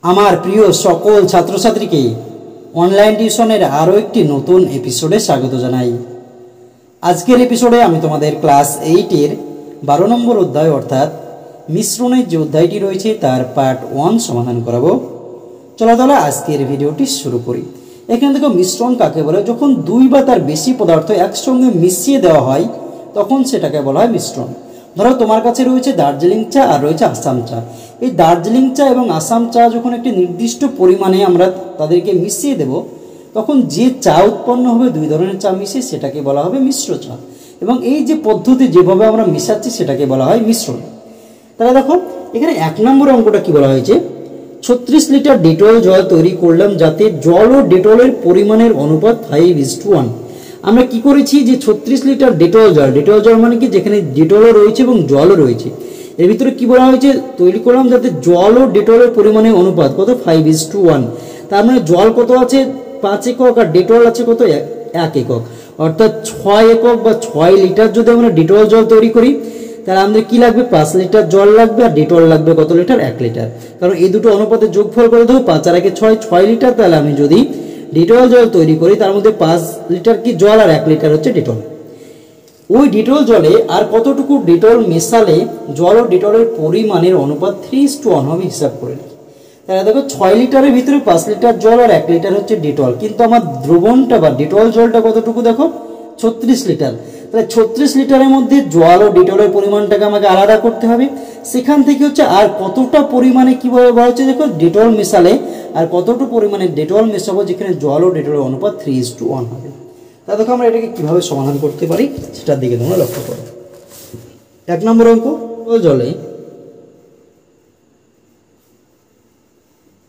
আমার প্রিয় সকল ছাত্রছাত্রীকে অনলাইন টিউশনের আরও একটি নতুন এপিসোডে স্বাগত জানাই। আজকের এপিসোডে আমি তোমাদের ক্লাস 8-এর 12 নম্বর অধ্যায় অর্থাৎ মিশ্রণের যে অধ্যায়টি রয়েছে তার পার্ট 1 সমাধান করাবো। চলো তাহলে আজকের ভিডিওটি শুরু করি। এখানে দেখো মিশ্রণ কাকে বলে, যখন দুই বা তার বেশি পদার্থ একসঙ্গে মিশিয়ে দেওয়া হয় তখন সেটাকে বলা হয় মিশ্রণ। ধরো তোমার কাছে রয়েছে দার্জিলিং চা আর রয়েছে আসাম চা। এই দার্জিলিং চা এবং আসাম চা যখন একটি নির্দিষ্ট পরিমাণে আমরা তাদেরকে মিশিয়ে দেব তখন যে চা উৎপন্ন হবে, দুই ধরনের চা মিশিয়ে, সেটাকে বলা হবে মিশ্র চা। এবং এই যে পদ্ধতি যেভাবে আমরা মিশাচ্ছি সেটাকে বলা হয় মিশ্রণ। তাহলে দেখো এখানে 1 নম্বর অঙ্কটা কি বলা হয়েছে, 36 লিটার ডেটল জল তৈরি করলাম যাতে জল ও ডেটলের পরিমাণের অনুপাত 5:1। আমরা কি করেছি যে 36 লিটার ডেটল জল মানে কি, যেখানে ডেটলও রয়েছে এবং জলও রয়েছে, এর ভিতরে কি বলা হয়েছে, তৈরি করলাম যাতে জল ও ডেটলের পরিমাণের অনুপাত কত, 5:1। তার মানে জল কত আছে, 5 একক, আর ডেটল আছে কত, 1 একক, অর্থাৎ 6 একক বা 6 লিটার যদি আমরা ডেটল জল তৈরি করি তাহলে আমাদের কি লাগবে, 5 লিটার জল লাগবে, আর ডেটল লাগবে কত লিটার, 1 লিটার। কারণ এই দুটো অনুপাতের যোগফল করে দেবো, 5 আর 1 6 লিটার। তাহলে আমি যদি ডেটল জল তৈরি করি তার মধ্যে 5 লিটার কি জল আর 1 লিটার হচ্ছে ডেটল। ওই ডেটল জলে আর কতটুকু ডেটল মেশালে জল ও ডেটলের পরিমাণের অনুপাত 3:1 হবে, হিসাব করে নিই। তাহলে দেখো 6 লিটারের ভিতরে 5 লিটার জল আর 1 লিটার হচ্ছে ডেটল, কিন্তু আমার দ্রবণটা বা ডেটল জলটা কতটুকু দেখো, 36 লিটার। তাহলে 36 লিটারের মধ্যে জল ও ডেটলের পরিমাণটাকে আমাকে আলাদা করতে হবে। সেখান থেকে হচ্ছে আর কতটা পরিমাণে কিভাবে বলা হচ্ছে, দেখো ডেটল মেশালে আর কতটা পরিমাণে ডেটল মেশাবো যেখানে জল ও ডেটলের অনুপাত 3:1 হবে। তা দেখো আমরা এটাকে কিভাবে সমাধান করতে পারি সেটার দিকে তোমরা লক্ষ্য করো। 1 নম্বর অঙ্ক,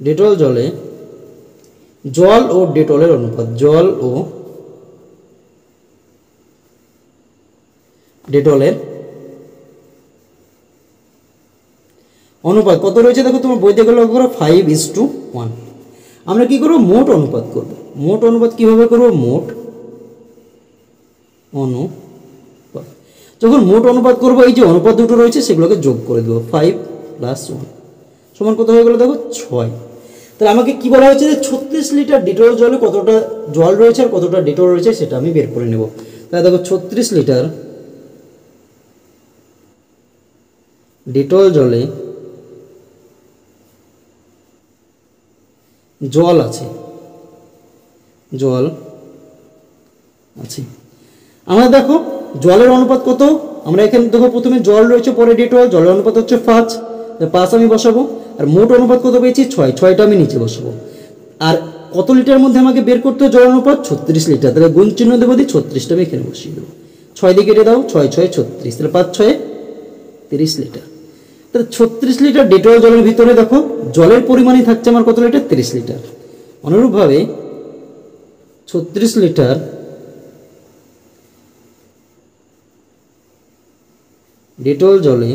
ডেটল জলে জল ও ডেটলের অনুপাত, জল ও ডেটলের অনুপাত কত রয়েছে, দেখো তোমার বইতে গেলে লক্ষ্য করো 5:1। আমরা কি করবো, মোট অনুপাত করব। মোট অনুপাত কিভাবে করব, মোট অনুপাত, যখন মোট অনুপাত করব এই যে অনুপাত দুটো রয়েছে সেগুলোকে যোগ করে দেবো, 5 + 1 সমান কত হয়ে গেল, দেখো 6। তাহলে আমাকে কি বলা হয়েছে যে 36 লিটার ডেটল জলে কতটা জল রয়েছে আর কতটা ডেটল রয়েছে সেটা আমি বের করে নেব। তাহলে দেখো 36 লিটার ডেটল জলে জল আছে, আমরা দেখো জলের অনুপাত কত, আমরা এখানে দেখো প্রথমে জল রয়েছে পরে ডেটল, জলের অনুপাত হচ্ছে 5, 5 আমি বসাবো। আর মোট অনুপাত কত পেয়েছি, 6টা আমি নিচে বসাবো। আর কত লিটারের মধ্যে আমাকে বের করতে হবে জলের অনুপাত, 36 লিটার। তাহলে গুণ চিহ্ন দেবো, দিয়ে 36টা আমি এখানে বসিয়ে দেবো, 6 দিয়ে কেটে দাও, 6 × 6 = 36, তাহলে 5 × 6 = 30 লিটার। তাহলে 36 লিটার ডেটল জলের ভিতরে দেখো জলের পরিমাণই থাকছে আমার কত লিটার, 30 লিটার। অনুরূপভাবে 36 লিটার ডেটল জলে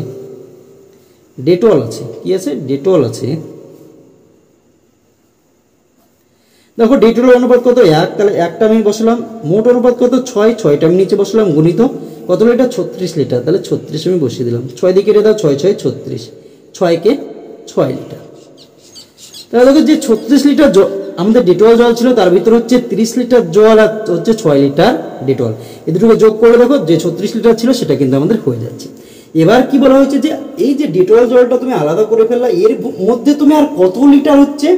ডেটল আছে, কি আছে, ডেটল আছে। দেখো ডেটলের অনুপাত কত, 1, তাহলে 1টা আমি বসলাম। মোট অনুপাত কত, 6টা আমি নিচে বসলাম, গুণিত কত লিটার, 36 লিটার। তাহলে 36 আমি বসিয়ে দিলাম, 6 দিয়ে কেটে দাও, 6 × 6 = 36, 6 কে 6 লিটার। তাহলে দেখো যে 36 লিটার আমাদের ডেটল জল ছিল তার ভিতরে হচ্ছে 30 লিটার জল আর হচ্ছে 6 লিটার ডেটল, এই দুটোকে যোগ করে দেখো যে 36 লিটার ছিল সেটা কিন্তু আমাদের হয়ে যাচ্ছে। এবার কি বলা হয়েছে যে এই যে ডেটল জলটা তুমি আলাদা করে ফেললা, এর মধ্যে তুমি আর কত লিটার হচ্ছে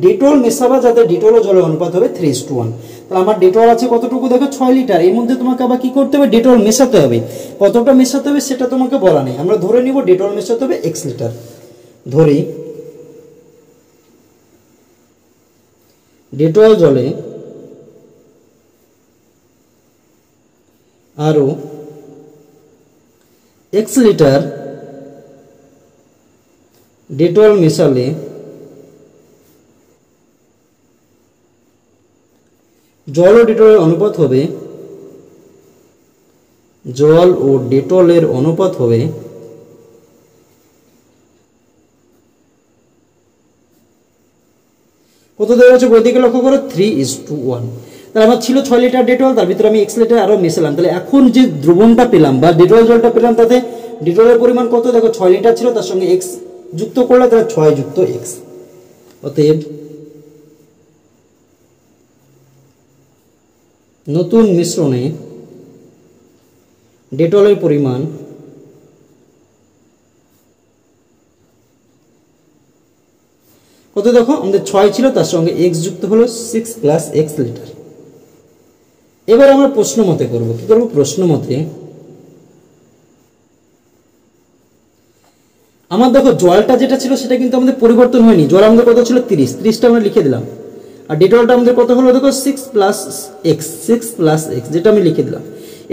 ডেটল মেশাবা যাতে ডেটল ও জলের অনুপাত হবে 3:1। তাহলে আমার ডেটল আছে কতটুকু, দেখো 6 লিটার। এর মধ্যে তোমাকে আবার কি করতে হবে, ডেটল মেশাতে হবে। কতটা মেশাতে হবে সেটা তোমাকে বলা নেই, আমরা ধরে নিব ডেটল মেশাতে হবে x লিটার। ধরি ডেটল জলে আরো x লিটার ডেটল মেশালে জল ও ডেটলের অনুপাত হবে, জল ও ডেটলের অনুপাত হবে কত দেওয়া আছে, বই দিকে লক্ষ্য করো, 3:1। তাহলে আমার ছিল 6 লিটার ডেটল, তার ভিতরে আমি x লিটার আরো মেশালাম। তাহলে এখন যে দ্রবণটা পেলাম বা ডেটল জলটা পেলাম তাতে ডেটলের পরিমাণ কত, দেখো 6 লিটার ছিল, তার সঙ্গে x যুক্ত করলে তাহলে 6 + x। অতএব নতুন মিশ্রণে ডেটলের পরিমাণ কত? দেখো আমাদের 6 ছিল, তার সঙ্গে x যুক্ত হলো 6 + x লিটার। এবার আমরা প্রশ্ন মতে করব। কি করব? প্রশ্ন মতে আমার দেখো জলটা যেটা ছিল সেটা কিন্তু আমাদের পরিবর্তন হয়নি। জল আমাদের কত ছিল? 30। 30টা আমরা লিখে দিলাম। আর ডেটলটা আমাদের কত হলো? দেখো 6 + x, 6 + x, যেটা আমি লিখে দিলাম।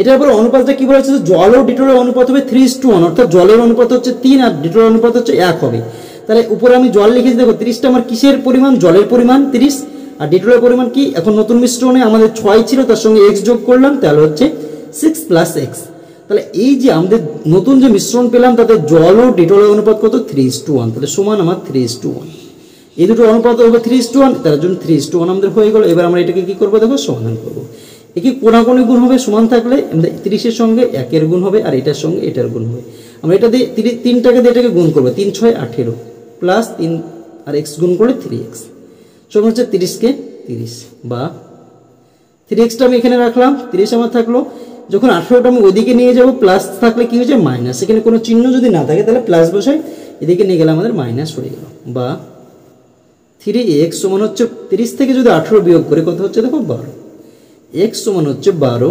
এটার পরে অনুপাতটা কি বলা হচ্ছে? জল ও ডেটলের অনুপাত হবে 3:1, অর্থাৎ জলের অনুপাত হচ্ছে 3 আর ডেটলের অনুপাত হচ্ছে 1 হবে। তাহলে উপরে আমি জল লিখেছি, দেখো 30টা আমার কিসের পরিমাণ? জলের পরিমাণ 30। আর ডেটলের পরিমাণ কি? এখন নতুন মিশ্রণে আমাদের 6 ছিল, তার সঙ্গে x যোগ করলাম, তাহলে হচ্ছে 6 + x। তাহলে এই যে আমাদের নতুন যে মিশ্রণ পেলাম তাতে জল ও ডেটলের অনুপাত কত? 3:1। তাহলে সমান আমার 3:1। এই দুটো অনুপাত হবে 3:1, তার জন্য 3:1 আমাদের হয়ে গেল। এবার আমরা এটাকে কি করব? দেখো সমাধান করব। একে কোণাকোণি গুণ হবে, সমান থাকলে 30-এর সঙ্গে 1-এর গুণ হবে, আর এটার সঙ্গে এটার গুণ হবে। আমরা এটা দিয়ে 3টাকে দিয়ে এটাকে গুণ করবো। 3 × 6 = 18 প্লাস 3 আর x গুণ করলে 3x সমান হচ্ছে 30কে 30, বা 3xটা আমি এখানে রাখলাম, 30 আমার থাকলো। যখন 18টা আমি ওইদিকে নিয়ে যাব, প্লাস থাকলে কি হয়েছে? মাইনাস। এখানে কোনো চিহ্ন যদি না থাকে তাহলে প্লাস বসাই, এদিকে নিয়ে গেলে আমাদের মাইনাস হয়ে গেল। বা 3x সমান হচ্ছে 30 থেকে যদি 18 বিয়োগ করে কত হচ্ছে? দেখো 12। x সমান হচ্ছে 12।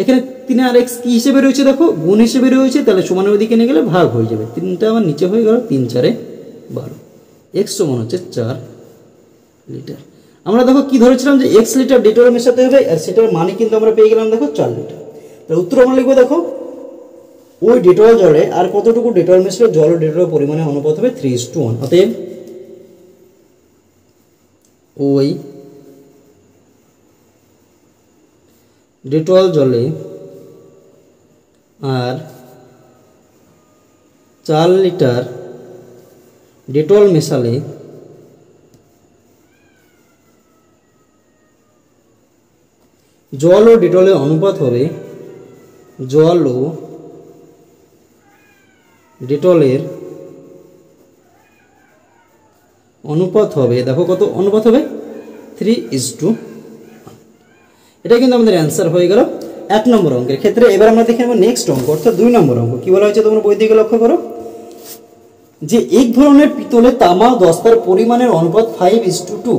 এখানে 3 আর x কি হিসেবে রয়েছে? দেখো গুণ হিসেবে রয়েছে, তাহলে সমানের ওইদিকে নিয়ে গেলে ভাগ হয়ে যাবে। 3টা আমার নিচে হয়ে গেল, 3 × 4 = 12। x সমান হচ্ছে 4 লিটার। আমরা দেখো কি ধরেছিলাম যে x লিটার ডেটল মেশাতে হবে, আর সেটার মানে কিন্তু আমরা পেয়ে গেলাম দেখো 4 লিটার। তাহলে উত্তর আমরা লিখবো, দেখো ওই ডেটল জলে আর কতটুকু ডেটল মেশালে জল ও ডেটলের পরিমাণে অনুপাত হবে 3:1। অতএব ওই ডেটল জলে আর 4 লিটার ডেটল মেশালে জল ও ডেটলের অনুপাত হবে, জল ও ডেটলের অনুপাত হবে, দেখো কত অনুপাত হবে? 3:1। এটা কিন্তু আমাদের অ্যান্সার হয়ে গেল 1 নম্বর অঙ্কের ক্ষেত্রে। এবার আমরা দেখে নেব নেক্সট অঙ্ক, অর্থাৎ 2 নম্বর অঙ্ক। কি বলা হয়েছে তোমরা বই দিকে লক্ষ্য করো, যে এক ধরনের পিতলে তামা ও দস্তার পরিমাণের অনুপাত 5:2।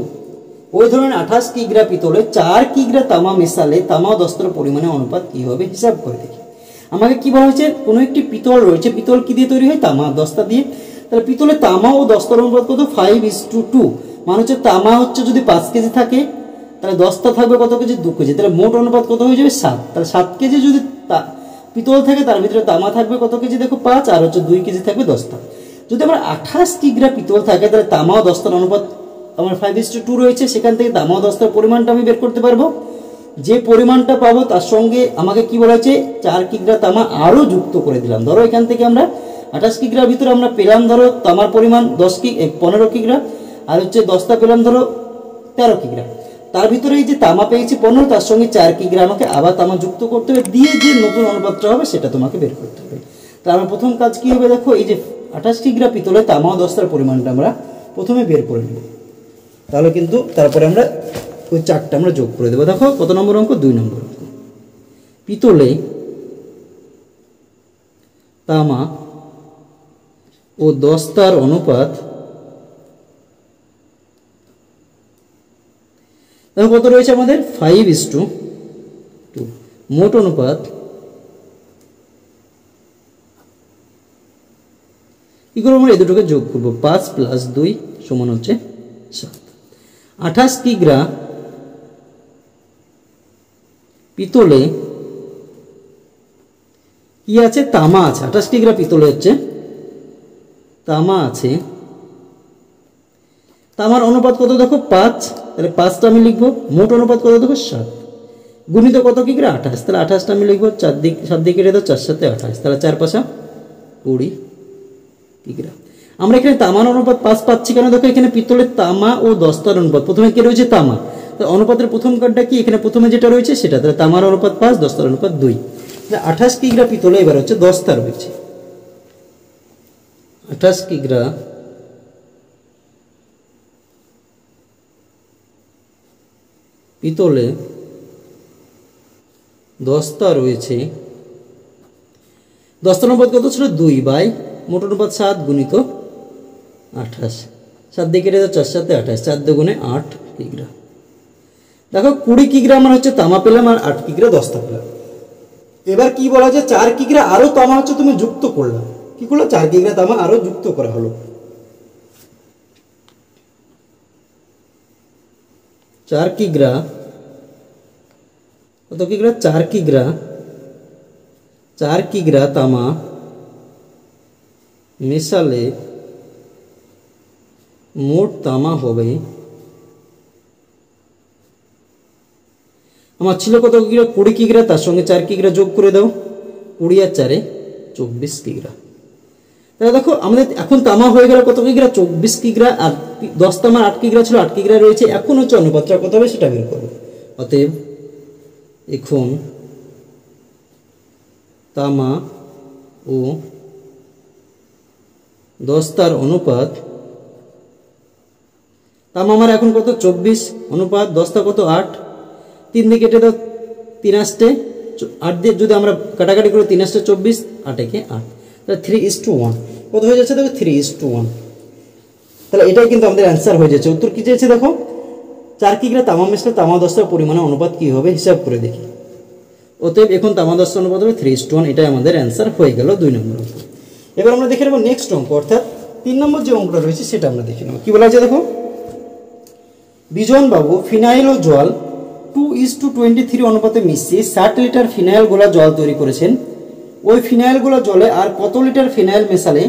ওই ধরনের 28 কিগ্রা পিতলে 4 কিগ্রা তামা মেশালে তামা ও দস্তার পরিমাণের অনুপাত কি হবে? হিসাব করে দেখি। আমাকে কি বলা হয়েছে? কোনো একটি পিতল রয়েছে, পিতল কি দিয়ে তৈরি হয়? তামা দস্তা দিয়ে। তাহলে পিতলে তামা ও দস্তার অনুপাত কত? 5:2। মানে হচ্ছে তামা হচ্ছে যদি 5 কেজি থাকে, তাহলে দস্তা থাকবে কত কেজি? 2 কেজি। তাহলে মোট অনুপাত কত হয়ে যাবে? 7। তাহলে 7 কেজি যদি পিতল থাকে, তার ভিতরে তামা থাকবে কত কেজি? দেখো 5, আর হচ্ছে 2 কেজি থাকবে দস্তা। যদি আমরা 28 কিগ্রা পিতল থাকে, তাহলে তামা ও দস্তার অনুপাত আমার 5:2 রয়েছে। সেখান থেকে তামা ও দস্তার পরিমাণটা আমি বের করতে পারবো। যে পরিমাণটা পাবো তার সঙ্গে আমাকে কি বলা হয়েছে? 4 কিগ্রা তামা আরো যুক্ত করে দিলাম। ধরো এখান থেকে আমরা 28 কিগ্রার ভিতরে আমরা পেলাম ধরো তামার পরিমাণ 15 কিগ্রা, আর হচ্ছে দস্তা পেলাম ধরো 13 কিগ্রা। তার ভিতরে এই যে তামা পেয়েছি 15, তার সঙ্গে 4 কিগ্রা আমাকে আবার তামা যুক্ত করতে হবে, দিয়ে যে নতুন অনুপাতটা হবে সেটা তোমাকে বের করতে হবে। তাহলে আমার প্রথম কাজ কি হবে? দেখো এই যে 28 কিগ্রা পিতলে তামা ও দস্তার পরিমাণটা আমরা প্রথমে বের করে নেব। তাহলে কিন্তু তারপরে আমরা ওই 4টা আমরা যোগ করে দেবো। দেখো কত নম্বর অঙ্ক? 2 নম্বর অঙ্ক। পিতলে তামা ও দস্তার অনুপাত দেখো কত রয়েছে আমাদের? 5:2। মোট অনুপাত কি করবো? আমরা এই দুটোকে যোগ করবো। 5 + 2 সমান হচ্ছে 7। 28 কিগ্রা পিতলে কি আছে? তামা আছে। 28 কিগ্রা পিতলে হচ্ছে তামা আছে। তামার অনুপাত কত? দেখো 5। তাহলে 5টা আমি লিখবো। মোট অনুপাত কত? দেখো 7 গুণিত কত কিগ্রা? 28। তাহলে 28টা আমি লিখবো। 7 দিকে কেটে দাও, 4 × 7 = 28। তাহলে 4 × 5 = 20 কিগ্রা। আমরা এখানে তামার অনুপাত 5 পাচ্ছি কেন? দেখো এখানে পিতলের তামা ও দস্তার অনুপাত প্রথমে কি রয়েছে? তামা। তাহলে অনুপাতের প্রথম কার্ডটা কি? এখানে প্রথমে যেটা রয়েছে সেটা। তাহলে তামার অনুপাত 5, দস্তার অনুপাত 2। তাহলে 28 কিগ্রা পিতলে এবার হচ্ছে দস্তা রয়েছে। 28 কিগ্রা পিতলে দস্তা রয়েছে, দস্তার অনুপাত কত ছিল 2 বাই মোট অনুপাত 7 গুণিত 28, 7 দিয়ে কেটে যাও 4 7 28, 4 দুগুণে 8 কিগ্রা। দেখো 20 কিগ্রা আমার হচ্ছে তামা পেলাম আর 8 কিগ্রা দস্তা পেলাম। এবার কি বলা যায় 4 কিগ্রা আরো তামা হচ্ছে তুমি যুক্ত করলাম, কি করলো 4 কিগ্রা তামা আরো যুক্ত করা হলো। 4 কিগ্রা কত কিগ্রা 4 কিগ্রা, 4 কিগ্রা তামা মেশালে মোট তামা হবে, আমার ছিল কত কিগ্রা 20 কিগ্রা, তার সঙ্গে 4 কিগ্রা যোগ করে দাও, 20 আর 4 24 কিগ্রা। তাহলে দেখো আমাদের এখন তামা হয়ে গেল কত কিগ্রা 24 কিগ্রা, আর 10 তামার 8 কিগ্রা ছিল, 8 কিগ্রা রয়েছে। এখন হচ্ছে অনুপাতটা কত হবে সেটা বের করবো। অতএব এখন তামা ও দস্তার অনুপাত, তামা আমার এখন কত 24 অনুপাত দস্তা কত 8, 3 দিয়ে কেটে দাও 3 আসতে 8 দিয়ে যদি আমরা কাটাকাটি করি 3 আসতে 24, 8 একে 8, তাহলে 3:1 কত হয়ে যাচ্ছে দেখো 3:1। তাহলে এটাই কিন্তু আমাদের অ্যান্সার হয়ে যাচ্ছে। উত্তর কি চেয়েছে দেখো 4 কিগ্রা তামা মেশালে তামা দস্তার পরিমাণে অনুপাত কি হবে হিসাব করে দেখি। অতএব এখন তামা দস্তা অনুপাত হবে 3:1, এটাই আমাদের অ্যান্সার হয়ে গেল 2 নম্বর অঙ্ক। এবার আমরা দেখে নেব নেক্সট অঙ্ক, অর্থাৎ 3 নম্বর যে অঙ্কটা রয়েছে সেটা আমরা দেখে নেব। কি বলা আছে দেখো, বিজন বাবু ফিনাইল ও জল 2:23 অনুপাতে মিশিয়ে 60 লিটার ফিনাইল গোলা জল তৈরি করেছেন। ওই ফিনাইল গোলা জলে আর কত লিটার ফিনাইল মেশালে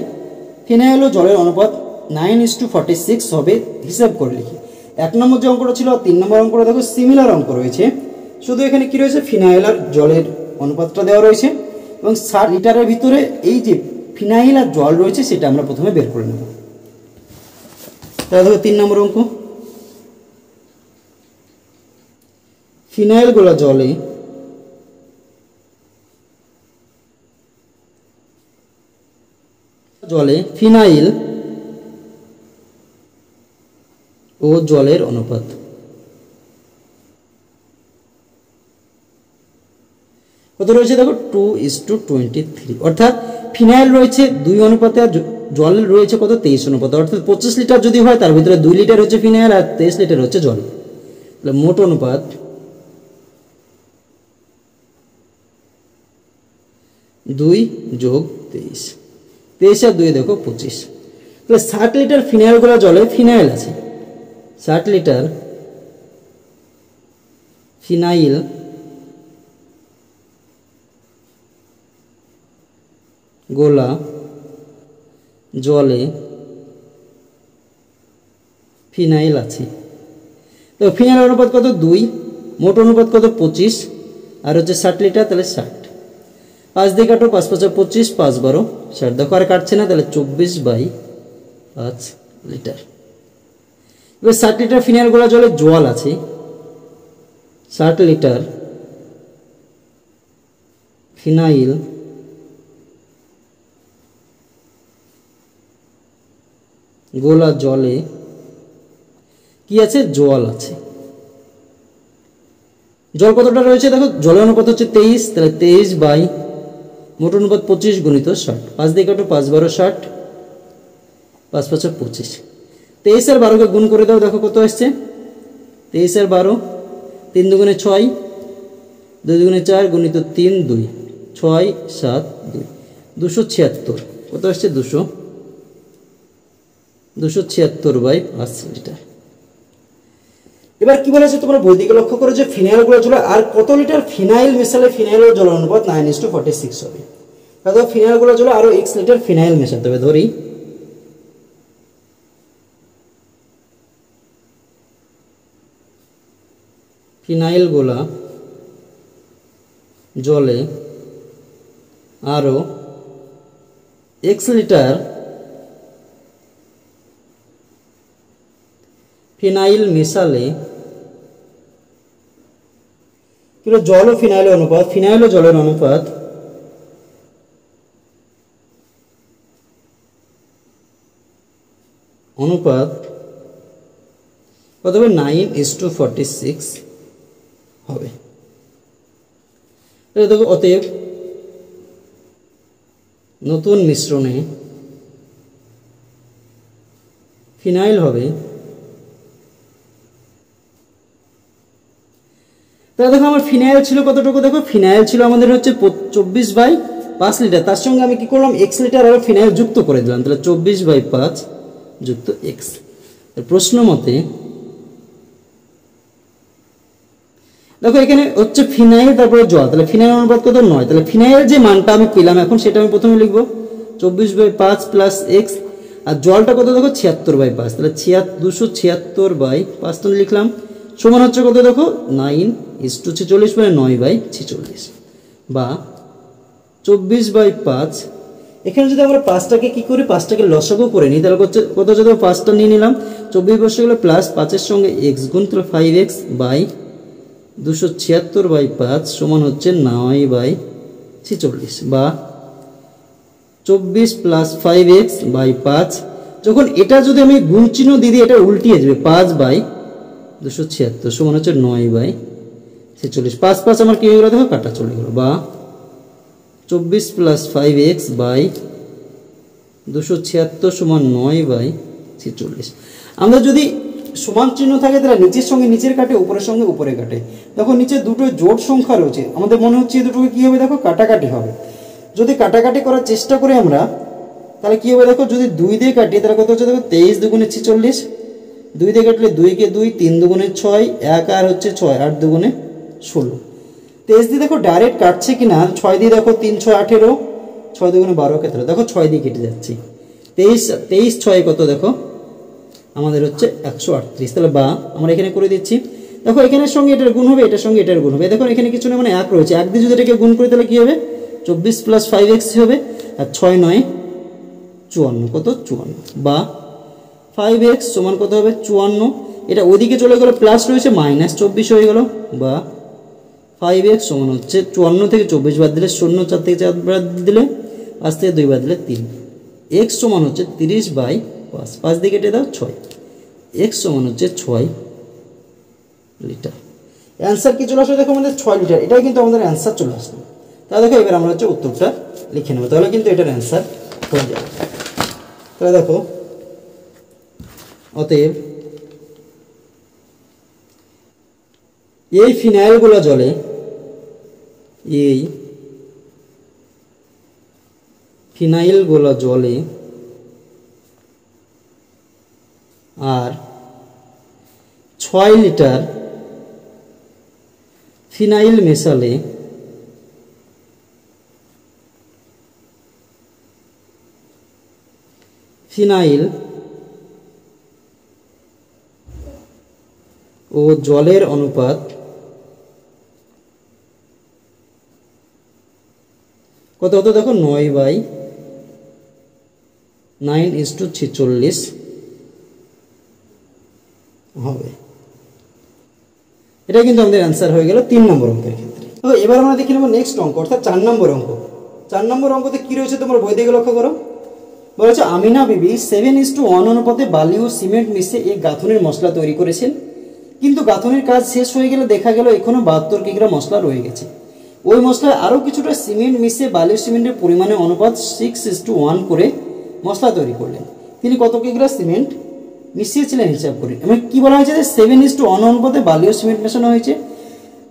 ফিনাইল ও জলের অনুপাত 9:46 হবে হিসাব করে লিখি। 1 নম্বর যে অঙ্কটা ছিল আর 3 নম্বর অঙ্কটা দেখো সিমিলার অঙ্ক রয়েছে, শুধু এখানে কি রয়েছে ফিনাইল আর জলের অনুপাতটা দেওয়া রয়েছে এবং 60 লিটারের ভিতরে এই যে ফিনাইল আর জল রয়েছে সেটা আমরা প্রথমে বের করে নেব। তাহলে দেখো 3 নম্বর অঙ্ক, ফিনাইল গোলা জলে ফিনাইল ও জলের অনুপাত, কত রয়েছে দেখো 2:23, অর্থাৎ ফিনাইল রয়েছে 2 অনুপাতে আর জল রয়েছে কত 23 অনুপাতে, অর্থাৎ 25 লিটার যদি হয় তার ভিতরে 2 লিটার হচ্ছে ফিনাইল আর 23 লিটার হচ্ছে জল। তাহলে মোট অনুপাত 2 যোগ 23, 23 আর 2 দেখো 25। তাহলে 60 লিটার ফিনাইল গোলা জলে ফিনাইল আছে, 60 লিটার ফিনাইল গোলা জলে ফিনাইল আছে। তো ফিনাইল অনুপাত কত 2, মোট অনুপাত কত 25 আর হচ্ছে 60 লিটার, তাহলে 60, 5 দিয়ে কাটো 5 5 25, 5 12 60, দেখো আর কাটছে না, তাহলে 24/5 লিটার। এবার 60 লিটার ফিনাইল গোলা জলে জল আছে, 60 লিটার ফিনাইল গোলা জলে কি আছে জল আছে। জল কতটা রয়েছে দেখো, জলের অনুপাত হচ্ছে 23, তাহলে 23 বাই মোট অনুপাত 25 গুণিত 60, 5 দিয়ে কাটো 5 12 60, 5 5 25, 23 আর 12 কে গুণ করে দাও, দেখো কত আসছে 23 আর 12, 3 দুগুণে 6, 2 দুগুণে 4 গুণিত 3 2, 6 7 2, 276, কত আসছে 276/5 লিটার। এবার কি বলেছে তোমরা বই দিকে লক্ষ্য করো যে ফিনাইল গুলো জলে আর কত লিটার ফিনাইল মেশালে ফিনাইল ও জলের অনুপাত 9:46 হবে। তাহলে ফিনাইল গুলো জলে আরো x লিটার ফিনাইল মেশাতে হবে। ধরি ফিনাইল গোলা জলে আরো x লিটার ফিনাইল মেশালে, কিলো জল ও ফিনাইলের অনুপাত, ফিনাইল ও জলের অনুপাত কত হবে 9:46 হবে। দেখো অতএব নতুন মিশ্রণে ফিনাইল হবে, তাহলে দেখো আমার ফিনাইল ছিল কতটুকু, দেখো ফিনাইল ছিল আমাদের হচ্ছে 24/5 লিটার, তার সঙ্গে আমি কি করলাম x লিটার আরো ফিনাইল যুক্ত করে দিলাম, তাহলে 24/5 যুক্ত x। প্রশ্ন মতে দেখো এখানে হচ্ছে ফিনাইল তারপরে জল, তাহলে ফিনাইল অনুপাত কত 9, তাহলে ফিনাইল যে মানটা আমি পেলাম এখন সেটা আমি প্রথমে লিখবো 24/5 প্লাস x, আর জলটা কত দেখো 76/5, তাহলে 276/5 লিখলাম, সমান হচ্ছে কত দেখো 9:46 মানে 9/46 বা 24/5। এখানে যদি আমরা 5টাকে কি করি, 5টাকে লসাগু করে নিই, তাহলে কত যদি 5টা নিয়ে নিলাম, 24 বসে গেলে প্লাস 5-এর সঙ্গে x গুণ, তাহলে 5x বাই 276/5 সমান হচ্ছে 9/46 বা 24 প্লাস 5x বাই 5। যখন এটা যদি আমি গুণ চিহ্ন দিয়ে দিই এটা উল্টিয়ে যাবে, 5/276 সমান হচ্ছে 9/46। 5 আমার কি হয়ে গেল দেখো কাটা চলে গেল, বা 24 প্লাস 5x বাই 276 সমান 9/46। আমরা যদি সমান চিহ্ন থাকে তাহলে নিচের সঙ্গে নিচের কাটে, উপরের সঙ্গে উপরে কাটে। দেখো নিচে দুটো জোড় সংখ্যা রয়েছে, আমাদের মনে হচ্ছে এই দুটোকে কি হবে দেখো কাটাকাটি হবে। যদি কাটাকাটি করার চেষ্টা করি আমরা তাহলে কি হবে দেখো, যদি 2 দিয়ে কাটি তাহলে কত হচ্ছে দেখো 23 দুগুণে 46, 2 দিয়ে কাটলে 2 কে 2, 3 দুগুণে 6, 1 আর হচ্ছে 6, 8 দুগুণে 16। 23 দিয়ে দেখো ডাইরেক্ট কাটছে কিনা, 6 দিয়ে দেখো 3 6 18, 6 দুগুণে 12 ক্ষেত্রে দেখো 6 দিয়ে কেটে যাচ্ছে, 23 6 কত দেখো আমাদের হচ্ছে 138। তাহলে বা আমরা এখানে করে দিচ্ছি, দেখো এখানের সঙ্গে এটার গুণ হবে, এটার সঙ্গে এটার গুণ হবে, দেখো এখানে কিছু না মানে 1 রয়েছে, 1 দিয়ে যদি এটাকে গুণ করি তাহলে কি হবে 24 প্লাস 5x হবে, আর 6 9 54 কত 54 বা 5x সমান কত হবে 54। এটা ওদিকে চলে গেল প্লাস রয়েছে -24 হয়ে গেল, বা 5x সমান হচ্ছে 54 থেকে 24 বাদ দিলে 0, 4 থেকে 4 বাদ দিলে 5 থেকে 2 বাদ দিলে 3, x সমান হচ্ছে 30/5, 5 দিয়ে কেটে দাও 6, x সমান হচ্ছে 6 লিটার। অ্যান্সার কি চলে আসলো দেখো আমাদের 6 লিটার, এটাই কিন্তু আমাদের অ্যান্সার চলে আসলো। তাহলে দেখো এবার আমরা হচ্ছে উত্তরটা লিখে নেব, তাহলে কিন্তু এটার অ্যান্সার হয়ে যাবে। তাহলে দেখো অতএব এই ফিনাইলগুলো জলে, এই ফিনাইলগুলো জলে আর 6 লিটার ফিনাইল মেশালে ফিনাইল ও জলের অনুপাত কত হতো দেখো 9/9:46 হবে। এটা কিন্তু আমাদের অ্যান্সার হয়ে গেল 3 নম্বর অঙ্কের ক্ষেত্রে। এবার আমরা দেখে নেব নেক্সট অঙ্ক, অর্থাৎ 4 নম্বর অঙ্ক। 4 নম্বর অঙ্কতে কি রয়েছে তোমরা বই থেকে লক্ষ্য করো, বলেছে আমিনা বিবি 7:1 অনুপাতে বালি ও সিমেন্ট মিশে এক গাঁথনির মশলা তৈরি করেছেন, কিন্তু গাঁথনির কাজ শেষ হয়ে গেলে দেখা গেল এখনো 72 কিগ্রা মশলা রয়ে গেছে। ওই মশলায় আরও কিছুটা সিমেন্ট মিশে বালি সিমেন্টের পরিমাণে অনুপাত 6:1 করে মশলা তৈরি করলেন, তিনি কত কিগ্রা সিমেন্ট মিশিয়েছিলেন হিসাব করে। এবং কি বলা হয়েছে যে 7:1 অনুপাতে বালি ও সিমেন্ট মেশানো হয়েছে,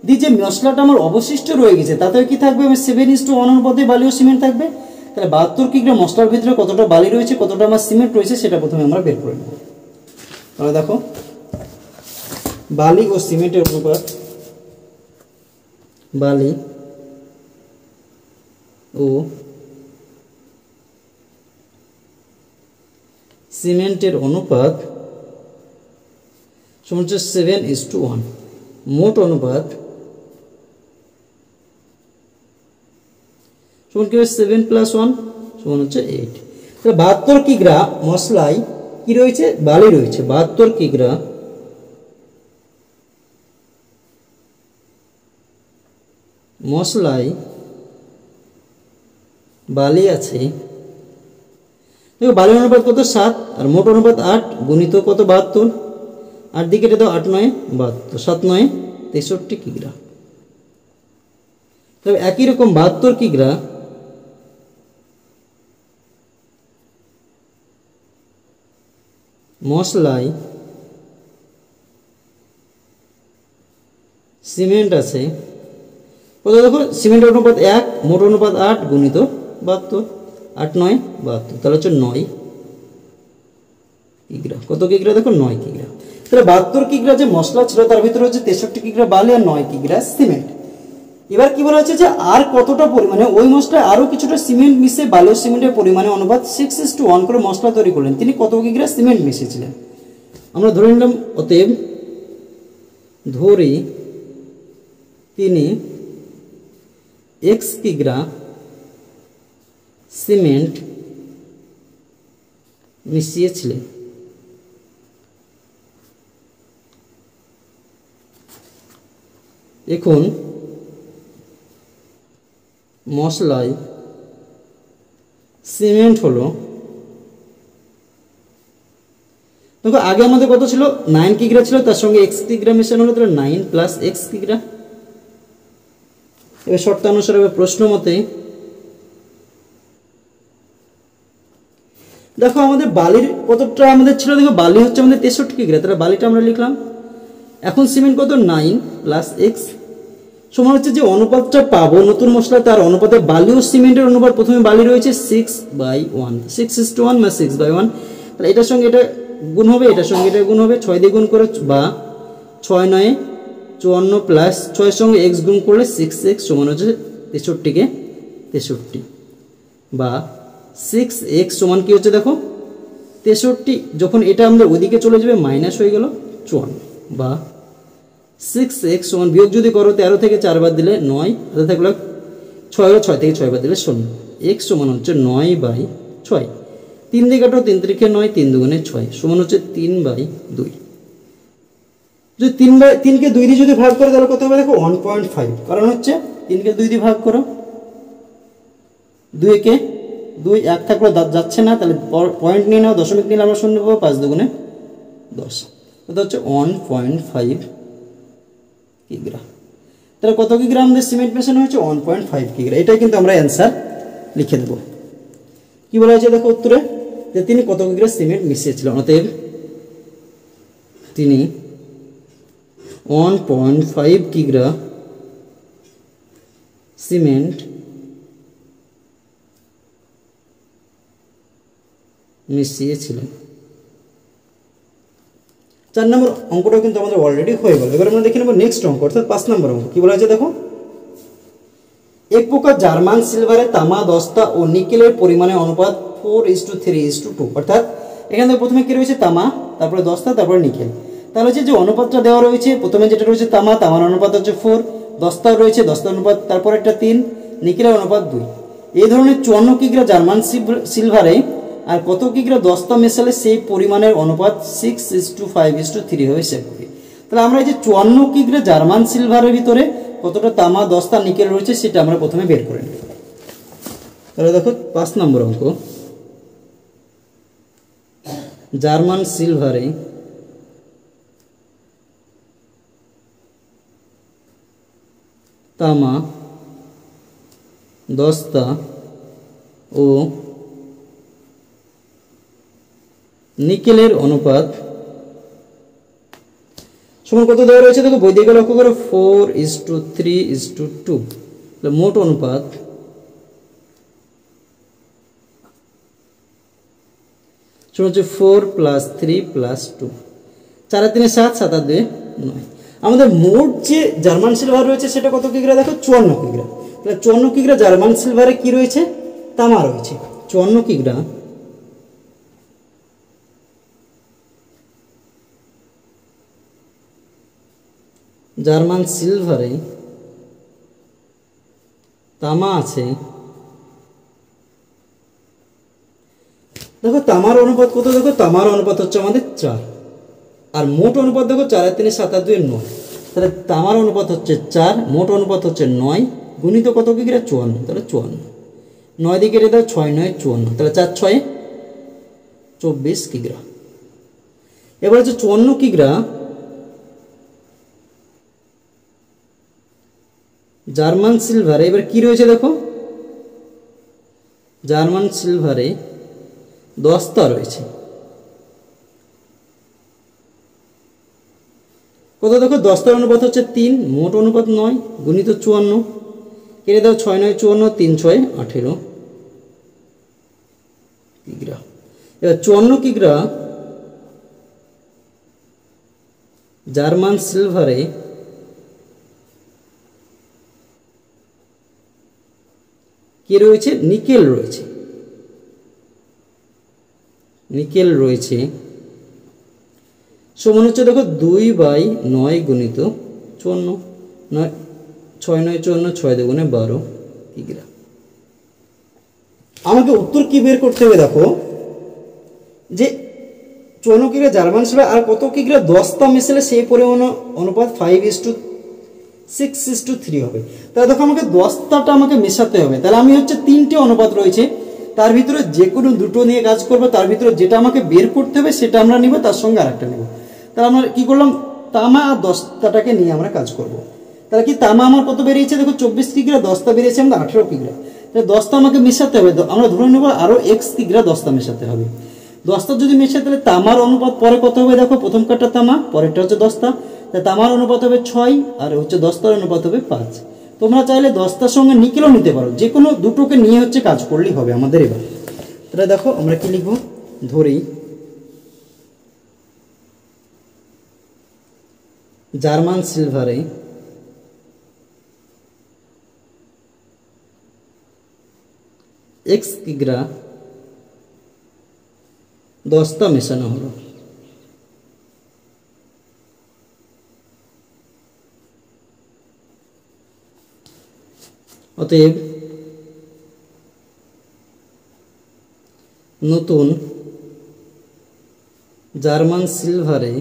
দিয়ে যে মশলাটা আমার অবশিষ্ট রয়ে গেছে তাতেও কি থাকবে 7:1 অনুপাতে বালি ও সিমেন্ট থাকবে। তাহলে 72 কিগ্রা মশলার ভিতরে কতটা বালি রয়েছে কতটা আমার সিমেন্ট রয়েছে সেটা প্রথমে আমরা বের করে নেব। তাহলে দেখো বালি ও সিমেন্টের অনুপাত, বালি ও সিমেন্টের অনুপাত সমান হচ্ছে 7:1, মোট অনুপাত সমান কি হবে 7 + 1 সমান হচ্ছে 8। তাহলে 72 কিগ্রা মশলায় কি রয়েছে বালি রয়েছে, 72 কিগ্রা মশলায় বালি আছে, দেখো বালির অনুপাত কত 7 আর মোট অনুপাত 8 গুণিত কত 72, 8 দিকে কেটে দাও 8 9 72, 7 9 63 কিগ্রা। তবে একই রকম 72 কিগ্রা মশলায় সিমেন্ট আছে, কত দেখো সিমেন্টের অনুপাত 1, মোট অনুপাত 8 গুণিত 72, 8 9 72, তাহলে হচ্ছে 9 কিগ্রা। কত কিগ্রা দেখো 9 কিগ্রা। তাহলে 72 কিগ্রা যে মশলা ছিল তার ভিতরে হচ্ছে 63 কিগ্রা বালি আর 9 কিগ্রা সিমেন্ট। এবার কি বলা হচ্ছে যে আর কতটা পরিমাণে ওই মশলায় আরো কিছুটা সিমেন্ট মিশিয়ে বালি ও সিমেন্টের পরিমাণে অনুপাত 6:1 করে মশলা তৈরি করলেন, তিনি কত কিগ্রা সিমেন্ট মিশিয়েছিলেন। আমরা ধরে নিলাম, অতএব ধরি তিনি x কিগ্রা সিমেন্ট মিশিয়েছিলেন। এখন মশলায় সিমেন্ট হলো, দেখো আগে আমাদের কত ছিল 9 কিগ্রা ছিল, তার সঙ্গে x কিগ্রা মেশানো হলো, তাহলে 9 প্লাস x কিগ্রা। এবার শর্তানুসারে প্রশ্ন মতে দেখো আমাদের বালির কতটা আমাদের ছিল, দেখো বালি হচ্ছে আমাদের 63 কিগ্রা, তাহলে বালিটা আমরা লিখলাম। এখন সিমেন্ট কত 9 প্লাস x সমান হচ্ছে যে অনুপাতটা পাবো নতুন মশলা তার অনুপাতে বালি ও সিমেন্টের অনুপাত, প্রথমে বালি রয়েছে 6/1, 6:1 বা 6/1, তাহলে এটার সঙ্গে এটা গুণ হবে, এটার সঙ্গে এটা গুণ হবে, 6 দিয়ে গুণ করে বা 6 9 54 প্লাস 6 সঙ্গে x গুণ করলে 6x সমান হচ্ছে 63 কে 63, বা 6x সমান কি হচ্ছে দেখো 63, যখন এটা আমরা ওইদিকে চলে যাবে মাইনাস হয়ে গেল 54, বা 6x সমান বিয়োগ যদি করো 13 থেকে 4 বাদ দিলে 9, হাতে থাকলো 6 হলো, 6 থেকে 6 বাদ দিলে 0, x সমান হচ্ছে 9/6, 3 দিয়ে কাটো 3 3 9, 3 দুগুণে 6 সমান হচ্ছে 3/2। যদি 3 কে 2 দিয়ে যদি ভাগ করে তাহলে কত হবে দেখো 1.5, কারণ হচ্ছে 3 কে 2 দিয়ে ভাগ করো, 2 কে 2 1 থাকলে যাচ্ছে না, তাহলে পয়েন্ট নিয়ে নাও, দশমিক নিলে আমরা 0 পাবো, 5 দুগুণে 10, এটা হচ্ছে 1.5 কিগ্রা। তাহলে কত কিগ্রা আমাদের সিমেন্ট মেশানো হয়েছে 1.5 কিগ্রা। এটাই কিন্তু আমরা অ্যান্সার লিখে দেব। কি বলা হয়েছে দেখো উত্তরে, যে তিনি কত কিগ্রা সিমেন্ট মিশিয়েছিলেন। অতএব তিনি 1.5 কিগ্রা সিমেন্ট মিশিয়েছিলেন। 4 নম্বর অঙ্কটা কিন্তু আমাদের অলরেডি হয়ে গেল। এবার আমরা দেখে নেব নেক্সট অঙ্ক, অর্থাৎ 5 নম্বর অঙ্ক। কি বলা হয়েছে দেখো, এক প্রকার জার্মান সিলভারে তামা, দস্তা ও নিকেলের পরিমাণে অনুপাত 4:3:2, অর্থাৎ এখানে প্রথমে কি রয়েছে তামা, তারপরে দস্তা, তারপরে নিকেল। তাহলে হচ্ছে যে অনুপাতটা দেওয়া রয়েছে, প্রথমে যেটা রয়েছে তামা, তামার অনুপাত হচ্ছে 4, দস্তা রয়েছে, দস্তার অনুপাত তারপর একটা 3, নিকেলের অনুপাত 2। এই ধরনের 54 কিগ্রা জার্মান সিলভারে আর কত কিগ্রা দস্তা মেশালে সেই পরিমাণের অনুপাত 6:5:3 হবে হিসাব করি। তাহলে আমরা এই যে 54 কিগ্রা জার্মান সিলভারের ভিতরে কতটা তামা, দস্তা, নিকেল রয়েছে সেটা আমরা প্রথমে বের করে নেব। তাহলে দেখো 5 নম্বর অঙ্ক, জার্মান সিলভারে তামা, দস্তা ও নিকেলের অনুপাত সমান কত দেওয়া রয়েছে দেখো, বই দিকে লক্ষ্য করো 4:3:2, মোট অনুপাত সমান হচ্ছে 4 + 3 + 2, 4 3 7, 7 2 9। আমাদের মোট যে জার্মান সিলভার রয়েছে সেটা কত কিগ্রা দেখো 54 কিগ্রা। তাহলে 54 কিগ্রা জার্মান সিলভারে কি রয়েছে, তামা রয়েছে। 54 কিগ্রা জার্মান সিলভারে তামা আছে, দেখো তামার অনুপাত কত দেখো, তামার অনুপাত হচ্ছে আমাদের 4, আর মোট অনুপাত দেখো 4 3 7 2 9, তাহলে তামার অনুপাত হচ্ছে 4, মোট অনুপাত হচ্ছে 9, গুণিত কত কিগ্রা 54, তাহলে 54, 9 দিকে রেখে দাও 6 9 54, তাহলে 4 6 24 কিগ্রা। এবার হচ্ছে 54 কিগ্রা জার্মান সিলভারে এবার কি রয়েছে দেখো, জার্মান সিলভারে দস্তা রয়েছে কত দেখো, দস্তার অনুপাত হচ্ছে 3, মোট অনুপাত 9 গুণিত 54, কেটে দাও 6 9 54, 3 6 18 কিগ্রা। এবার 54 কিগ্রা জার্মান সিলভারে কি রয়েছে, নিকেল রয়েছে, নিকেল রয়েছে সমান হচ্ছে দেখো 2/9 গুণিত 54, 9 6 9 54, 6 দুগুণে 12 কিগ্রা। আমাকে উত্তর কি বের করতে হবে দেখো, যে 54 কিগ্রা জার্মান সিলভার আর কত কিগ্রা দস্তা মেশালে সেই পরিমাণ অনুপাত 5:6:3 হবে। তাহলে দেখো আমাকে দস্তাটা আমাকে মেশাতে হবে, তাহলে আমি হচ্ছে 3টে অনুপাত রয়েছে, তার ভিতরে যে কোনো দুটো নিয়ে কাজ করবো, তার ভিতরে যেটা আমাকে বের করতে হবে সেটা আমরা নিব, তার সঙ্গে আরেকটা নেব। তাহলে আমরা কি করলাম, তামা আর দস্তাটাকে নিয়ে আমরা কাজ করব। তাহলে কি তামা আমার কত বেরিয়েছে দেখো 24 কিগ্রা, দস্তা বেরিয়েছে আমাদের 18 কিগ্রা। তাহলে দস্তা আমাকে মেশাতে হবে, আমরা ধরে নেব আরো x কিগ্রা দস্তা মেশাতে হবে। দস্তা যদি মেশাতে তাহলে তামার অনুপাত পরে কত হবে দেখো, প্রথম কাটটা তামা, পরেরটা হচ্ছে দস্তা, তাহলে তামার অনুপাত হবে 6 আর হচ্ছে দস্তার অনুপাত হবে 5। তোমরা চাইলে দস্তার সঙ্গে নিকেলও নিতে পারো, যে কোনো দুটোকে নিয়ে হচ্ছে কাজ করলেই হবে আমাদের। এবার তাহলে দেখো আমরা কি লিখবো, ধরি জার্মান সিলভারে x কিগ্রা দস্তা মেশানো হলো, অতএব নতুন জার্মান সিলভারে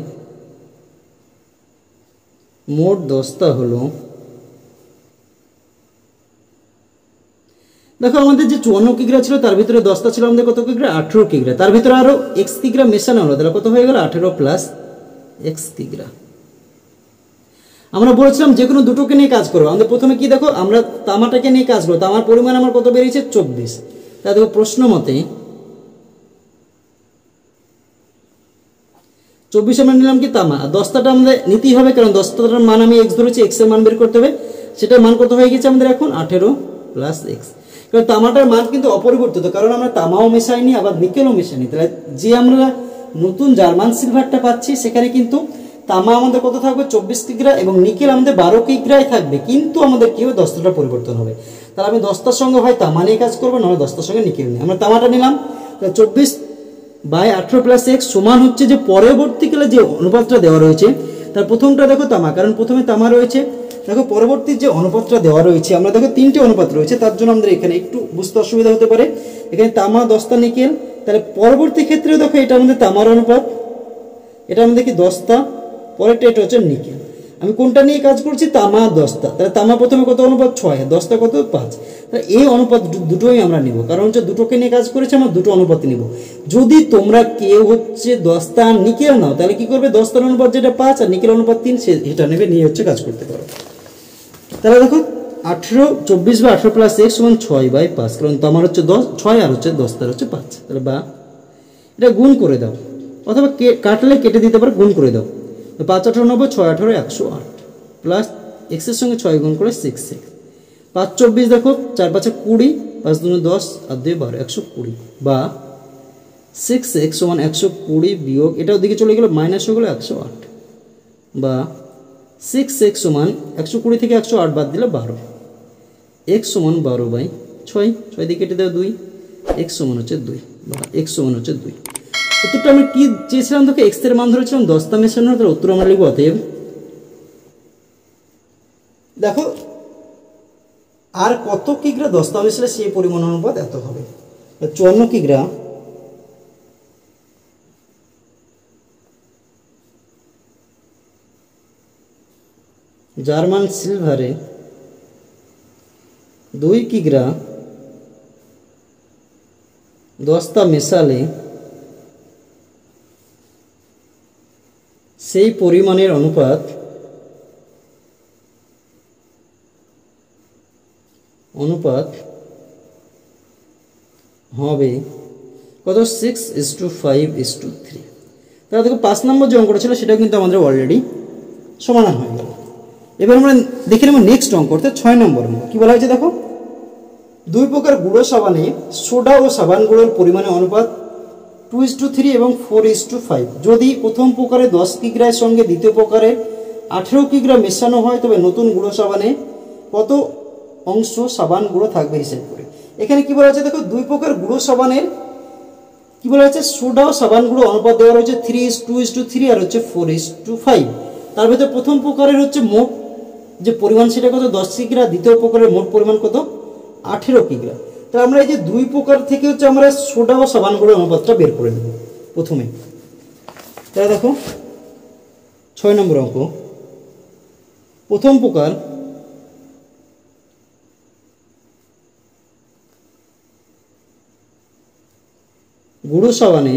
মোট দস্তা হলো, দেখো আমাদের যে 54 কিগ্রা ছিল তার ভিতরে দস্তা ছিল আমাদের কত কিগ্রা, 18 কিগ্রা, তার ভিতরে আরো x কিগ্রা মেশানো হলো, তাহলে কত হয়ে গেল 18 প্লাস x কিগ্রা। আমরা বলেছিলাম যে কোনো দুটোকে নিয়ে কাজ করবো, আমাদের প্রথমে কি দেখো, আমরা তামাটাকে নিয়ে কাজ করবো, তামার পরিমাণ আমার কত বেরিয়েছে 24, তা দেখো প্রশ্ন মতে 24 আমরা নিলাম কি তামা, আর দস্তাটা আমাদের নিতেই হবে, কারণ দস্তাটার মান আমি x ধরেছি, x এর মান বের করতে হবে, সেটার মান কত হয়ে গেছে আমাদের এখন 18 প্লাস x। কারণ তামাটার মান কিন্তু অপরিবর্তিত, কারণ আমরা তামাও মেশাইনি আবার নিকেলও মেশাইনি, তাহলে যে আমরা নতুন জার্মান সিলভারটা পাচ্ছি সেখানে কিন্তু তামা আমাদের কত থাকবে 24 কিগ্রা এবং নিকেল আমাদের 12 কিগ্রাই থাকবে, কিন্তু আমাদের কি হবে দস্তাটা পরিবর্তন হবে। তাহলে আমি দস্তার সঙ্গে হয় তামা নিয়ে কাজ করবো, নাহলে দস্তার সঙ্গে নিকেল নিয়ে। আমরা তামাটা নিলাম, 24/18 প্লাস x সমান হচ্ছে যে পরবর্তীকালে যে অনুপাতটা দেওয়া রয়েছে, তার প্রথমটা দেখো তামা, কারণ প্রথমে তামা রয়েছে, দেখো পরবর্তী যে অনুপাতটা দেওয়া রয়েছে, আমরা দেখো 3টে অনুপাত রয়েছে, তার জন্য আমাদের এখানে একটু বুঝতে অসুবিধা হতে পারে, এখানে তামা দস্তা নিকেল, তাহলে পরবর্তী ক্ষেত্রে দেখো এটা আমাদের তামার অনুপাত, এটা আমাদের কি দস্তা, পরেরটা এটা হচ্ছে নিকেল। আমি কোনটা নিয়ে কাজ করছি, তামা দস্তা, তাহলে তামা প্রথমে কত অনুপাত 6, দস্তা কত 5, তাহলে এই অনুপাত দুটোই আমরা নিব, কারণ হচ্ছে দুটোকে নিয়ে কাজ করেছি, আমরা দুটো অনুপাত নিব। যদি তোমরা কেউ হচ্ছে দস্তা নিকেল নাও, তাহলে কি করবে, দস্তার অনুপাত যেটা 5 আর নিকেল অনুপাত 3 সেটা নেবে, নিয়ে হচ্ছে কাজ করতে পারো। তাহলে দেখো 24/18 প্লাস x সমান 6/5, কারণ তোমার হচ্ছে 6 আর হচ্ছে দস্তার হচ্ছে 5, তাহলে বা এটা গুণ করে দাও, অথবা কাটলে কেটে দিতে পারো, গুণ করে দাও, 5 18 90, 6 18 108 প্লাস x এর সঙ্গে 6 গুণ করে 6x, 5 24 দেখো 4 5 20, 5 2 10 আর 2 12, 120, বা 6x সমান 120 বিয়োগ এটাও দিকে চলে গেল মাইনাস হয়ে গেল 108, বা 6x সমান 120 থেকে 108 বাদ দিলে 12, x সমান 12/6, 6 দিয়ে কেটে দেওয়া 2, x সমান হচ্ছে 2, বা x সমান হচ্ছে 2। উত্তরটা আমরা কি চেয়েছিলাম দেখো, x এর মান ধরেছিলাম দস্তা মেশানো, তার উত্তর আমরা লিখব, অতএব দেখো আর কত কিগ্রা দস্তা মেশালে সেই পরিমাণ অনুপাত এত হবে। 54 কিগ্রা জার্মান সিলভারে 2 কিগ্রা দস্তা মেশালে সেই পরিমাণের অনুপাত অনুপাত হবে কত 6:5:3। তাহলে দেখো 5 নম্বর যে অঙ্কটা ছিল সেটাও কিন্তু আমাদের অলরেডি সমাধান হয়ে গেল। এবার আমরা দেখে নেব নেক্সট অঙ্ক, অর্থাৎ 6 নম্বর অঙ্ক। কি বলা হয়েছে দেখো, দুই প্রকার গুঁড়ো সাবানে সোডা ও সাবান গুঁড়োর পরিমাণের অনুপাত 2:3 এবং 4:5। যদি প্রথম প্রকারে 10 কিগ্রার সঙ্গে দ্বিতীয় প্রকারে 18 কিগ্রা মেশানো হয় তবে নতুন গুঁড়ো সাবানে কত অংশ সাবান গুঁড়ো থাকবে হিসেব করে। এখানে কি বলা হচ্ছে দেখো, দুই প্রকার গুঁড়ো সাবানের কি বলা হচ্ছে সোডা ও সাবান গুঁড়ো অনুপাত দেওয়া রয়েছে 3:2:3 আর হচ্ছে 4:5। তার ভিতরে প্রথম প্রকারের হচ্ছে মোট যে পরিমাণ সেটা কত 10 কিগ্রা, দ্বিতীয় প্রকারের মোট পরিমাণ কত 18 কিগ্রা। তাহলে আমরা এই যে দুই প্রকার থেকে হচ্ছে আমরা সোডা ও সাবান গুঁড়োর অনুপাতটা বের করে নেব প্রথমে। তাহলে দেখো 6 নম্বর অঙ্ক, প্রথম প্রকার গুঁড়ো সাবানে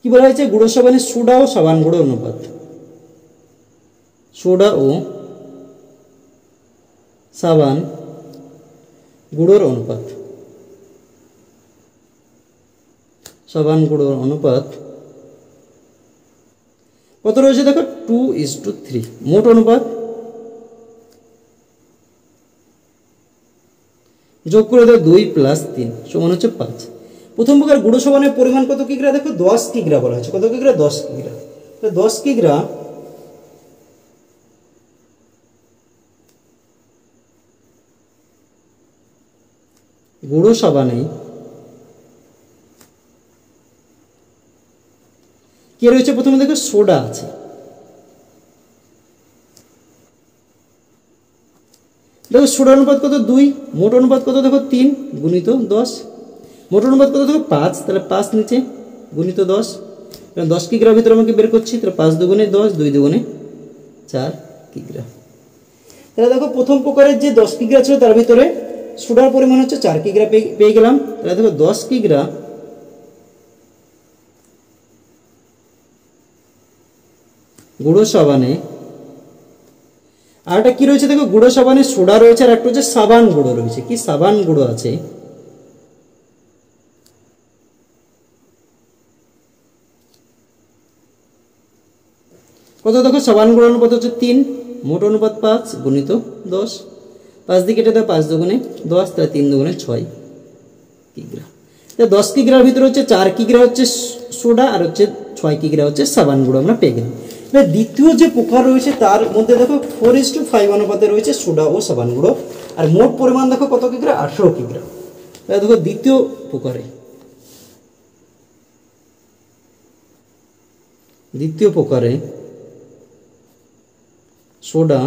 কি বলা হয়েছে, গুঁড়ো সাবানে সোডা ও সাবান গুঁড়ো অনুপাত, সোডা ও সাবান গুঁড়োর অনুপাত, সাবান গুঁড়োর অনুপাত কত রয়েছে দেখো 2:3। মোট অনুপাত যোগ করে দেবো 2 + 3 সমান হচ্ছে 5। প্রথম প্রকার গুঁড়ো সাবানের পরিমাণ কত কিগ্রা দেখো 10 কিগ্রা বলা হয়েছে। কত কিগ্রা 10 কিগ্রা। 10 কিগ্রা গুঁড়ো সাবানে কি রয়েছে, প্রথমে দেখো সোডা আছে, দেখো সোডা অনুপাত কত 2, মোট অনুপাত কত দেখো 3 গুণিত 10, মোট অনুপাত কত দেখো 5, তাহলে 5 নিচে গুণিত 10। 10 কিগ্রার ভিতরে আমাকে বের করছি, তাহলে 5 দুগুণে 10, 2 দুগুণে 4 কিগ্রা। তাহলে দেখো প্রথম প্রকারের যে 10 কিগ্রা ছিল তার ভিতরে সোডার পরিমাণ হচ্ছে 4 কিগ্রা পেয়ে গেলাম। তাহলে দেখো 10 কিগ্রা গুঁড়ো সাবানে, আর একটা কি রয়েছে দেখো গুঁড়ো সাবানে সোডা রয়েছে আর একটা হচ্ছে সাবান গুঁড়ো রয়েছে। কি সাবান গুঁড়ো আছে, কত দেখো সাবান গুঁড়ো অনুপাত হচ্ছে 3, মোট অনুপাত 5 গুণিত 10। 5 দিয়ে কেটে দেয় 5 দুগুণে 10, তাহলে 3 দুগুণে 6 কিগ্রা। 10 কিগ্রার ভিতরে হচ্ছে 4 কিগ্রা হচ্ছে সোডা আর হচ্ছে 6 কিগ্রা হচ্ছে সাবান গুঁড়ো আমরা পেয়ে গেলাম। দ্বিতীয় যে প্রকার রয়েছে তার মধ্যে দেখো 4:5 অনুপাতে রয়েছে সোডা ও সাবান গুঁড়ো, আর মোট পরিমাণ দেখো কত কিগ্রা 18 কিগ্রা। তাহলে দেখো দ্বিতীয় প্রকারে সোডা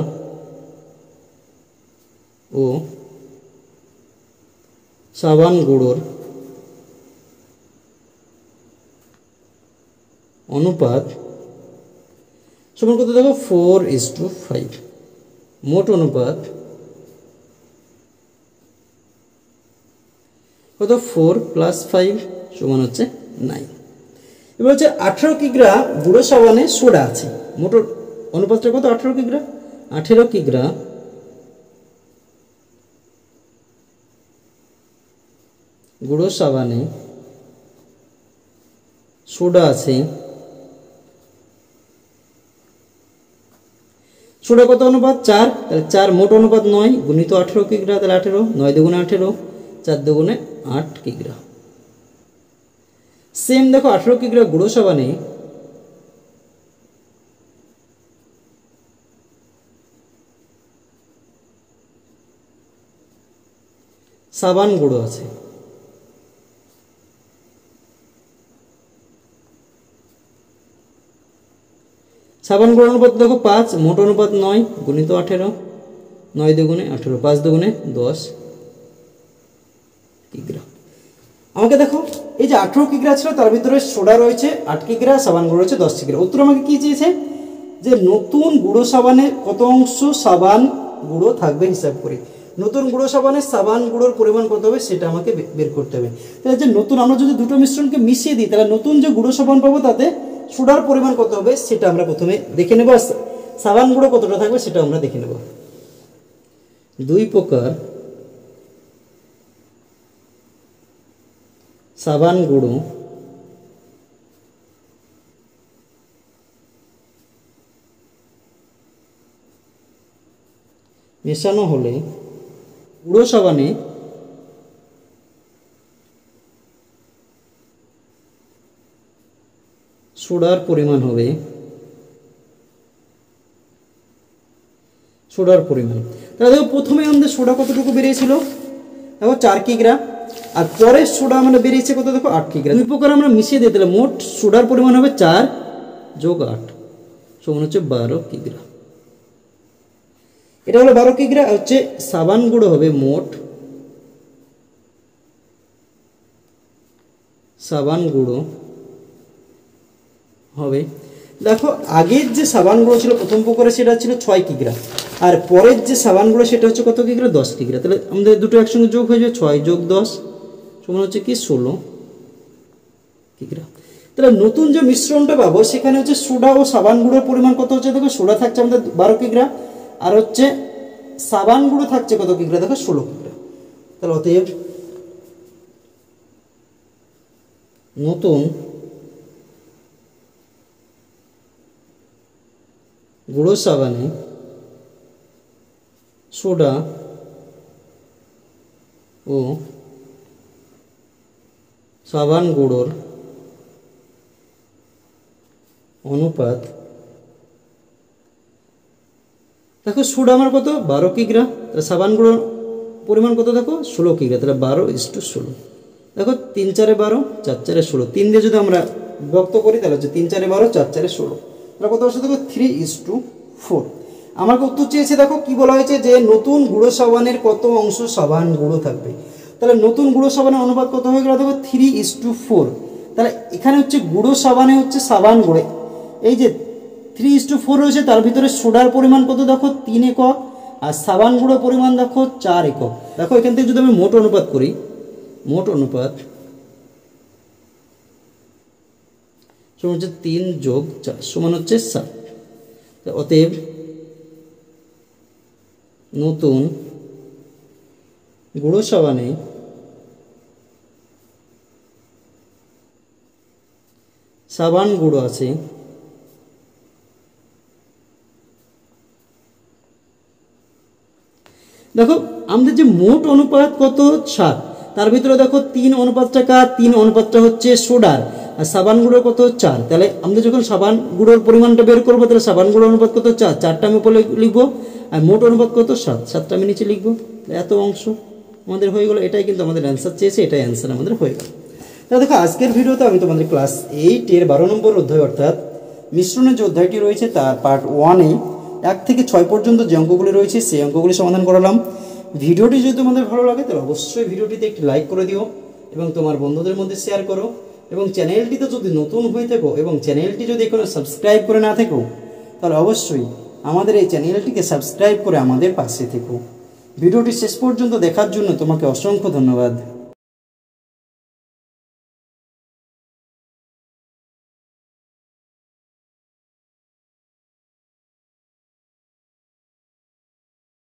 ও সাবান গুঁড়োর অনুপাত সমান কত দেখো 4:5, মোট অনুপাত কত 4 + 5 সমান হচ্ছে 9। এবার হচ্ছে 18 কিগ্রা গুঁড়ো সাবানে সোডা আছে, মোট অনুপাতটা কত 18 কিগ্রা। 18 কিগ্রা গুঁড়ো সাবানে সোডা আছে, সোডা কত অনুপাত 4, তাহলে 4 মোট অনুপাত 9 গুণিত 18 কিগ্রা, তাহলে 18, 9 দুগুণে 18, 4 দুগুণে 8 কিগ্রা। সেম দেখো 18 কিগ্রা গুঁড়ো সাবানে সাবান গুঁড়ো আছে, সাবান গুঁড়ো অনুপাত দেখো 5, মোট অনুপাত 9 গুণিত 18, 9 দুগুণে 18, 5 দুগুণে 10 কিগ্রা। আমাকে দেখো এই যে 18 কিগ্রা ছিল তার ভিতরে সোডা রয়েছে 8 কিগ্রা, সাবান গুঁড়ো রয়েছে 10 কিগ্রা। উত্তর আমাকে কি চেয়েছে, যে নতুন গুঁড়ো সাবানে কত অংশ সাবান গুঁড়ো থাকবে হিসাব করি। নতুন গুঁড়ো সাবানে সাবান গুঁড়োর পরিমাণ কত হবে সেটা আমাকে বের করতে হবে। তাহলে যে নতুন আমরা যদি দুটো মিশ্রণকে মিশিয়ে দিই তাহলে নতুন যে গুঁড়ো সাবান পাবো তাতে সোডার পরিমাণ কত হবে সেটা আমরা প্রথমে দেখে নেব। সাবান গুঁড়ো কতটা থাকবে সেটা আমরা দেখে নেব। 2 প্রকার সাবান গুঁড়ো মেশানো হলে গুঁড়ো সাবানে সোডার পরিমাণ হবে তাহলে দেখো প্রথমে আমাদের সোডা কতটুকু বেরিয়েছিল, দেখো 4 কিগ্রা, আর পরে সোডা মানে বেরিয়েছে কত, দেখো 8 কিগ্রা। 2 প্রকার আমরা মিশিয়ে দিয়ে দিলে মোট সোডার পরিমাণ হবে 4 যোগ 8 সমান হচ্ছে 12 কিগ্রা। এটা হলো 12 কিগ্রা। হচ্ছে সাবান গুঁড়ো হবে মোট সাবান গুঁড়ো হবে, দেখো আগের যে সাবান গুঁড়ো ছিল প্রথম প্রকারে সেটা ছিল 6 কিগ্রা, আর পরের যে সাবান গুঁড়ো সেটা হচ্ছে কত কিগ্রা, 10 কিগ্রা। তাহলে আমাদের দুটো একসঙ্গে যোগ হয়ে যাবে, 6 যোগ 10 সমান হচ্ছে কি 16 কিগ্রা। তাহলে নতুন যে মিশ্রণটা পাবো সেখানে হচ্ছে সোডা ও সাবান গুঁড়োর পরিমাণ কত হচ্ছে, দেখো সোডা থাকছে আমাদের 12 কিগ্রা, আর হচ্ছে সাবান গুঁড়ো থাকছে কত কিগ্রা, দেখো 16 কিগ্রা। তাহলে অতএব নতুন গুঁড়ো সাবানে সোডা ও সাবান গুঁড়োর অনুপাত, দেখো সোডা আমার কত 12 কিগ্রা, তাহলে সাবান গুঁড়োর পরিমাণ কত, দেখো 16 কিগ্রা, তাহলে 12:16। দেখো 3 4 12 4 4 16, 3 দিয়ে যদি আমরা বিভক্ত করি তাহলে হচ্ছে 3 4 12 4 4 16, তাহলে কত আসছে দেখো 3:4। আমাকে উত্তর চেয়েছে, দেখো কি বলা হয়েছে যে নতুন গুঁড়ো সাবানের কত অংশ সাবান গুঁড়ো থাকবে। তাহলে নতুন গুঁড়ো সাবানের অনুপাত কত হয়ে গেল, দেখো 3:4। তাহলে এখানে হচ্ছে গুঁড়ো সাবানে হচ্ছে সাবান গুঁড়ো, এই যে 3:4 রয়েছে, তার ভিতরে সোডার পরিমাণ কত, দেখো 3 একক, আর সাবান গুঁড়োর পরিমাণ দেখো 4 একক। দেখো এখান থেকে যদি আমি মোট অনুপাত করি, মোট অনুপাত সমান হচ্ছে 3 যোগ 4 সমান হচ্ছে 7। অতএব নতুন গুঁড়ো সাবানে সাবান গুঁড়ো আছে দেখো আমাদের যে মোট অনুপাত কত 7, তার ভিতরে দেখো 3 অনুপাতটা কার, 3 অনুপাতটা হচ্ছে সোডার, আর সাবান গুঁড়ো কত 4। তাহলে আমরা যখন সাবান গুঁড়োর পরিমাণটা বের করবো তাহলে সাবান গুঁড়োর অনুপাত কত 4, 4টা আমি উপরে লিখবো, আর মোট অনুপাত কত 7, 7টা আমি নিচে লিখবো। এত অংশ আমাদের হয়ে গেল, এটাই কিন্তু আমাদের অ্যান্সার চেয়েছে, এটাই অ্যান্সার আমাদের হয়ে গেল। তাহলে দেখো আজকের ভিডিওতে আমি তোমাদের ক্লাস 8 এর 12 নম্বর অধ্যায় অর্থাৎ মিশ্রণের যে অধ্যায়টি রয়েছে তার পার্ট 1-এ 1 থেকে 6 পর্যন্ত যে অঙ্কগুলি রয়েছে সেই অঙ্কগুলি সমাধান করালাম। ভিডিওটি যদি তোমাদের ভালো লাগে তাহলে অবশ্যই ভিডিওটিতে একটি লাইক করে দিও এবং তোমার বন্ধুদের মধ্যে শেয়ার করো, এবং চ্যানেলটিতে যদি নতুন হয়ে থাকো এবং চ্যানেলটি যদি এখনো সাবস্ক্রাইব করে না থাকো তাহলে অবশ্যই আমাদের এই চ্যানেলটিকে সাবস্ক্রাইব করে আমাদের পাশে থেকো। ভিডিওটি শেষ পর্যন্ত দেখার জন্য তোমাকে অসংখ্য ধন্যবাদ।